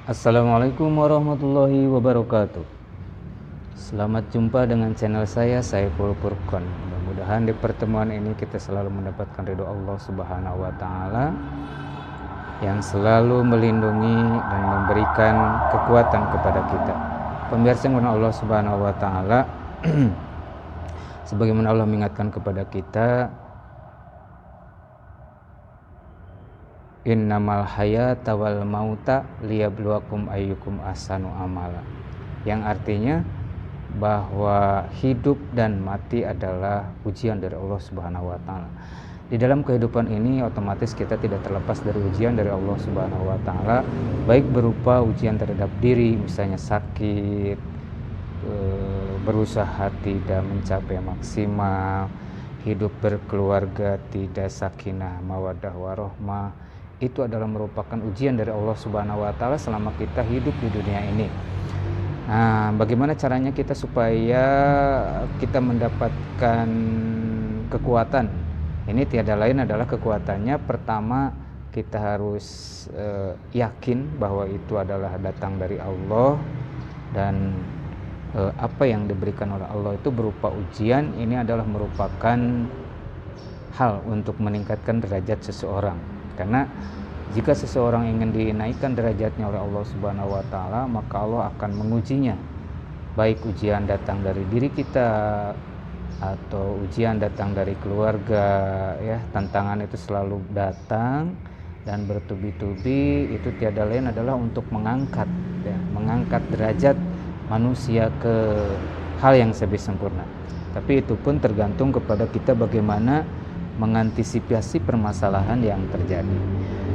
Assalamualaikum warahmatullahi wabarakatuh. Selamat jumpa dengan channel saya Saiful Furqon. Mudah-mudahan di pertemuan ini kita selalu mendapatkan ridho Allah Subhanahu wa taala yang selalu melindungi dan memberikan kekuatan kepada kita. Pemirsa yang Allah Subhanahu wa taala sebagaimana Allah mengingatkan kepada kita, innamal hayata wal mauta liyabluwakum ayyukum ahsanu amala, yang artinya bahwa hidup dan mati adalah ujian dari Allah Subhanahu wa taala. Di dalam kehidupan ini otomatis kita tidak terlepas dari ujian dari Allah Subhanahu wa taala, baik berupa ujian terhadap diri, misalnya sakit, berusaha tidak mencapai maksimal, hidup berkeluarga tidak sakinah mawaddah warahmah. Itu adalah merupakan ujian dari Allah Subhanahu wa taala selama kita hidup di dunia ini. Nah, bagaimana caranya kita supaya kita mendapatkan kekuatan? Ini tiada lain adalah kekuatannya. Pertama, kita harus yakin bahwa itu adalah datang dari Allah, dan apa yang diberikan oleh Allah itu berupa ujian. Ini adalah merupakan hal untuk meningkatkan derajat seseorang. Karena jika seseorang ingin dinaikkan derajatnya oleh Allah Subhanahu wa taala, maka Allah akan mengujinya. Baik ujian datang dari diri kita atau ujian datang dari keluarga, ya, tantangan itu selalu datang dan bertubi-tubi. Itu tiada lain adalah untuk mengangkat, ya, mengangkat derajat manusia ke hal yang lebih sempurna. Tapi itu pun tergantung kepada kita bagaimana mengantisipasi permasalahan yang terjadi.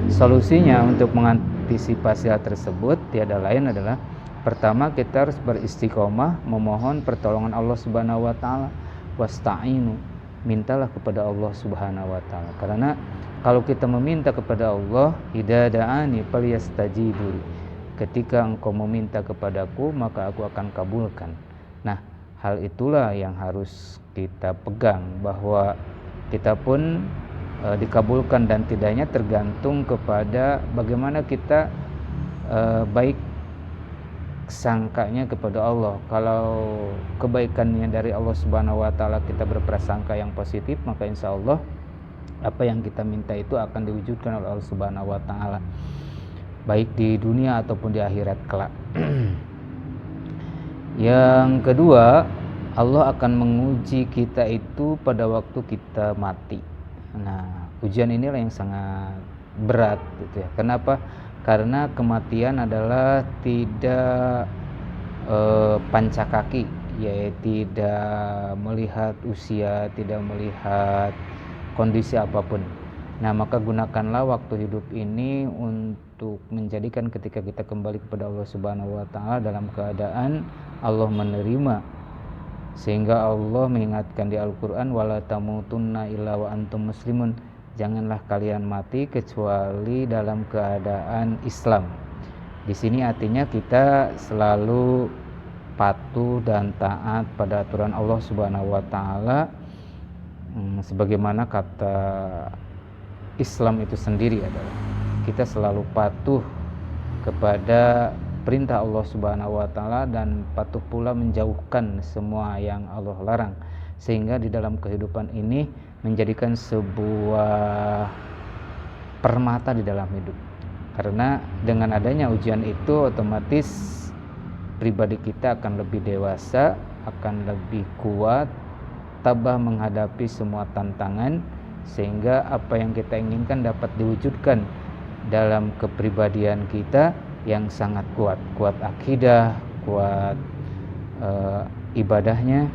Solusinya untuk mengantisipasi hal tersebut tiada lain adalah, pertama, kita harus beristiqomah memohon pertolongan Allah Subhanahu wa taala. Wasta'inu, mintalah kepada Allah Subhanahu wa taala. Karena kalau kita meminta kepada Allah, idza da'ani falyastajibu, ketika engkau meminta kepadaku maka aku akan kabulkan. Nah, hal itulah yang harus kita pegang, bahwa kita pun dikabulkan dan tidaknya tergantung kepada bagaimana kita baik sangkanya kepada Allah. Kalau kebaikannya dari Allah Subhanahu wa taala, kita berprasangka yang positif, maka insya Allah apa yang kita minta itu akan diwujudkan oleh Allah Subhanahu wa taala, baik di dunia ataupun di akhirat kelak. Yang kedua, Allah akan menguji kita itu pada waktu kita mati. Nah, ujian inilah yang sangat berat, gitu ya. Kenapa? Karena kematian adalah tidak pancakaki, yaitu tidak melihat usia, tidak melihat kondisi apapun. Nah, maka gunakanlah waktu hidup ini untuk menjadikan ketika kita kembali kepada Allah Subhanahu wa taala dalam keadaan Allah menerima. Sehingga Allah mengingatkan di Al-Quran, wala tamutunna illa wa antum muslimun, janganlah kalian mati kecuali dalam keadaan Islam. Di sini artinya kita selalu patuh dan taat pada aturan Allah Subhanahu wa taala, sebagaimana kata Islam itu sendiri adalah kita selalu patuh kepada perintah Allah Subhanahu wa taala dan patuh pula menjauhkan semua yang Allah larang, sehingga di dalam kehidupan ini menjadikan sebuah permata di dalam hidup. Karena dengan adanya ujian itu otomatis pribadi kita akan lebih dewasa, akan lebih kuat, tabah menghadapi semua tantangan, sehingga apa yang kita inginkan dapat diwujudkan dalam kepribadian kita yang sangat kuat akidah, kuat ibadahnya,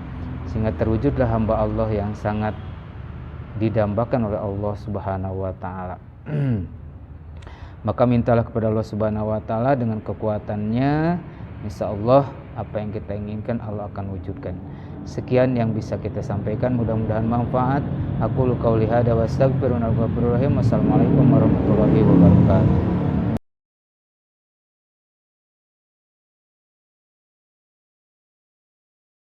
sehingga terwujudlah hamba Allah yang sangat didambakan oleh Allah Subhanahu wa taala. Maka mintalah kepada Allah Subhanahu wa taala dengan kekuatannya, insya Allah apa yang kita inginkan Allah akan wujudkan. Sekian yang bisa kita sampaikan, mudah-mudahan manfaat. Aku qauli hadza wa astaghfirullaha wa atubu ilaih. Wassalamualaikum warahmatullahi wabarakatuh.